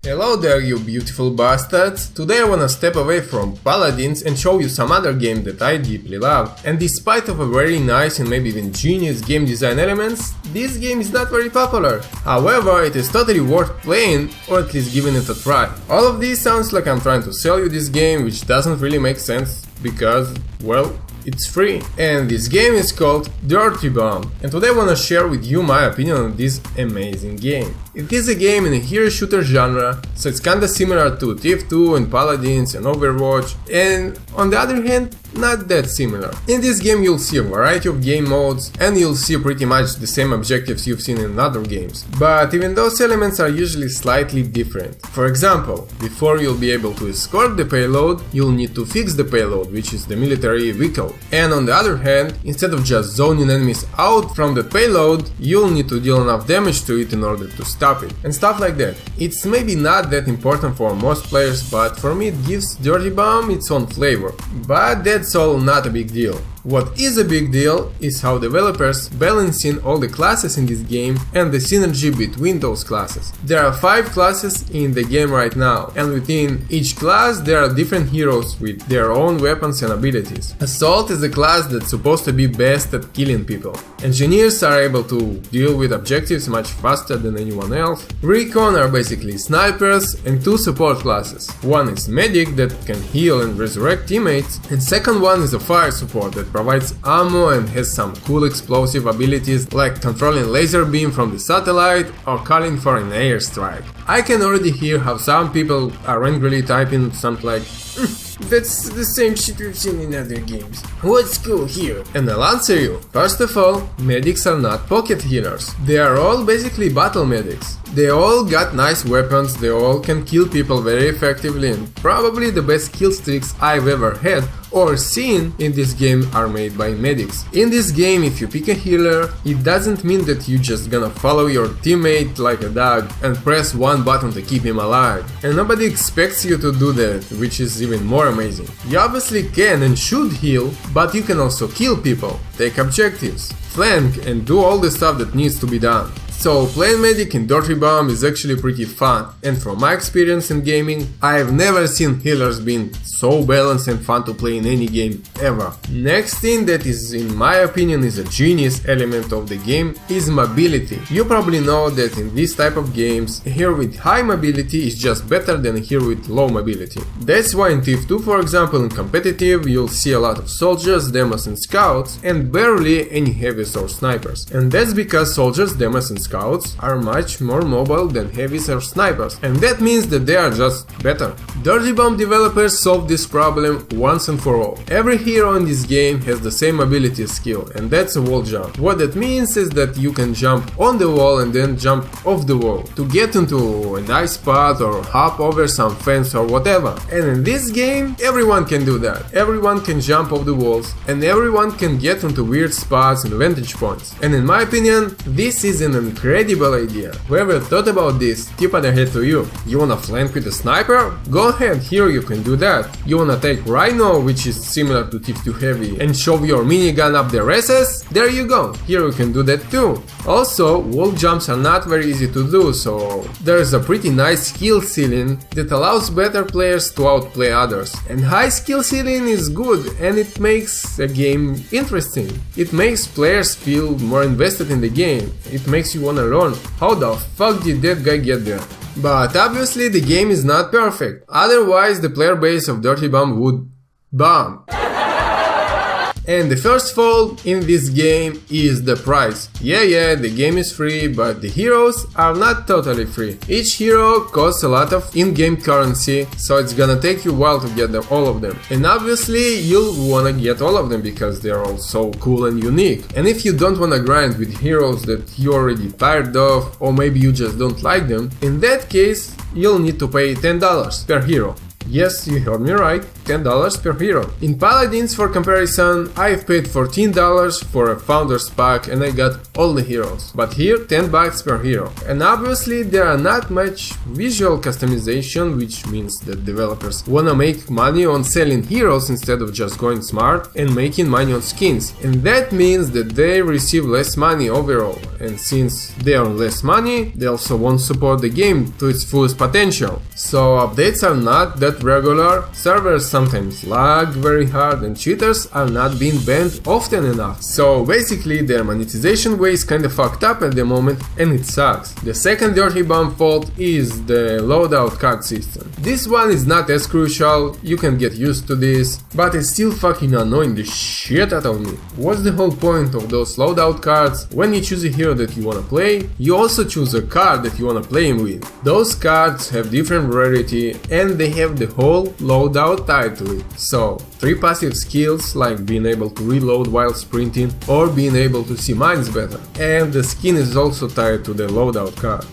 Hello there, you beautiful bastards! Today I wanna step away from Paladins and show you some other game that I deeply love. And despite of a very nice and maybe even genius game design elements, this game is not very popular. However, it is totally worth playing, or at least giving it a try. All of this sounds like I'm trying to sell you this game, which doesn't really make sense, because, well, it's free. And this game is called Dirty Bomb. And today I wanna share with you my opinion on this amazing game. It is a game in a hero shooter genre, so it's kinda similar to Thief 2 and Paladins and Overwatch, and on the other hand, not that similar. In this game you'll see a variety of game modes, and you'll see pretty much the same objectives you've seen in other games. But even those elements are usually slightly different. For example, before you'll be able to escort the payload, you'll need to fix the payload, which is the military vehicle. And on the other hand, instead of just zoning enemies out from the payload, you'll need to deal enough damage to it in order to stop it, and stuff like that. It's maybe not that important for most players, but for me it gives Dirty Bomb its own flavor. But that's all not a big deal. What is a big deal is how developers balancing all the classes in this game and the synergy between those classes. There are 5 classes in the game right now, and within each class there are different heroes with their own weapons and abilities. Assault is the class that's supposed to be best at killing people. Engineers are able to deal with objectives much faster than anyone else. Recon are basically snipers, and 2 support classes. One is medic that can heal and resurrect teammates, and second one is a fire support that provides ammo and has some cool explosive abilities like controlling laser beam from the satellite or calling for an airstrike. I can already hear how some people are angrily typing something like that's the same shit we've seen in other games. What's cool here? And I'll answer you. First of all, medics are not pocket healers. They are all basically battle medics. They all got nice weapons, they all can kill people very effectively, and probably the best kill streaks I've ever had or seen in this game are made by medics. In this game, if you pick a healer, it doesn't mean that you're just gonna follow your teammate like a dog and press one button to keep him alive. And nobody expects you to do that, which is even more amazing. You obviously can and should heal, but you can also kill people, take objectives, flank, and do all the stuff that needs to be done. So playing medic in Dirty Bomb is actually pretty fun, and from my experience in gaming, I've never seen healers being so balanced and fun to play in any game ever. Next thing that is, in my opinion, is a genius element of the game is mobility. You probably know that in this type of games, a hero with high mobility is just better than a hero with low mobility. That's why in Thief 2, for example, in competitive, you'll see a lot of soldiers, demos and scouts, and barely any heavies or snipers. And that's because soldiers, demos and scouts are much more mobile than heavies or snipers, and that means that they are just better. Dirty Bomb developers solved this problem once and for all. Every hero in this game has the same ability skill, and that's a wall jump. What that means is that you can jump on the wall and then jump off the wall to get into a nice spot or hop over some fence or whatever. And in this game, everyone can do that. Everyone can jump off the walls, and everyone can get into weird spots and vantage points. And in my opinion, this is an incredible idea. Whoever thought about this, tip of the head to you. You wanna flank with a sniper? Go ahead, here you can do that. You wanna take Rhino, which is similar to Thief 2 Heavy, and shove your minigun up their asses? There you go, here you can do that too. Also, wall jumps are not very easy to do, so there's a pretty nice skill ceiling that allows better players to outplay others. And high skill ceiling is good, and it makes a game interesting. It makes players feel more invested in the game. It makes you wanna learn how the fuck did that guy get there. But obviously the game is not perfect, otherwise the player base of Dirty Bomb would bomb. And the first fault in this game is the price. Yeah, the game is free, but the heroes are not totally free. Each hero costs a lot of in-game currency, so it's gonna take you a while to get all of them. And obviously you'll wanna get all of them because they're all so cool and unique. And if you don't wanna grind with heroes that you're already tired of, or maybe you just don't like them, in that case you'll need to pay $10 per hero. Yes, you heard me right. $10 per hero. In Paladins, for comparison, I've paid $14 for a Founders Pack and I got all the heroes, but here $10 per hero. And obviously there are not much visual customization, which means that developers wanna make money on selling heroes instead of just going smart and making money on skins. And that means that they receive less money overall, and since they earn less money, they also won't support the game to its fullest potential. So updates are not that regular, servers sometimes lag very hard, and cheaters are not being banned often enough. So basically their monetization way is kinda fucked up at the moment and it sucks. The second Dirty Bomb fault is the loadout card system. This one is not as crucial, you can get used to this, but it's still fucking annoying the shit out of me. What's the whole point of those loadout cards? When you choose a hero that you wanna play, you also choose a card that you wanna play him with. Those cards have different rarity and they have the whole loadout tied to it. So 3 passive skills like being able to reload while sprinting or being able to see mines better. And the skin is also tied to the loadout card.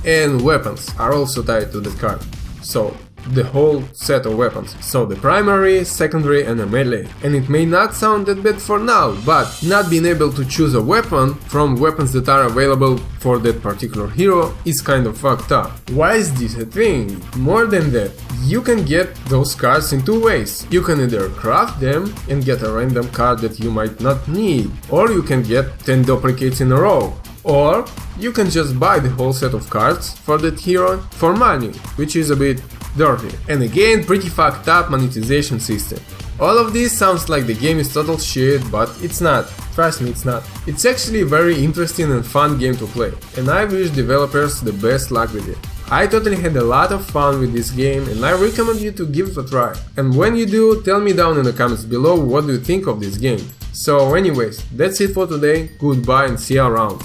And weapons are also tied to the card. So the whole set of weapons. So the primary, secondary and a melee. And it may not sound that bad for now, but not being able to choose a weapon from weapons that are available for that particular hero is kind of fucked up. Why is this a thing? More than that, you can get those cards in 2 ways. You can either craft them and get a random card that you might not need, or you can get 10 duplicates in a row. Or you can just buy the whole set of cards for that hero for money, which is a bit dirty. And again, pretty fucked up monetization system. All of this sounds like the game is total shit, but it's not. Trust me, it's not. It's actually a very interesting and fun game to play, and I wish developers the best luck with it. I totally had a lot of fun with this game and I recommend you to give it a try. And when you do, tell me down in the comments below what do you think of this game. So anyways, that's it for today, goodbye and see you around.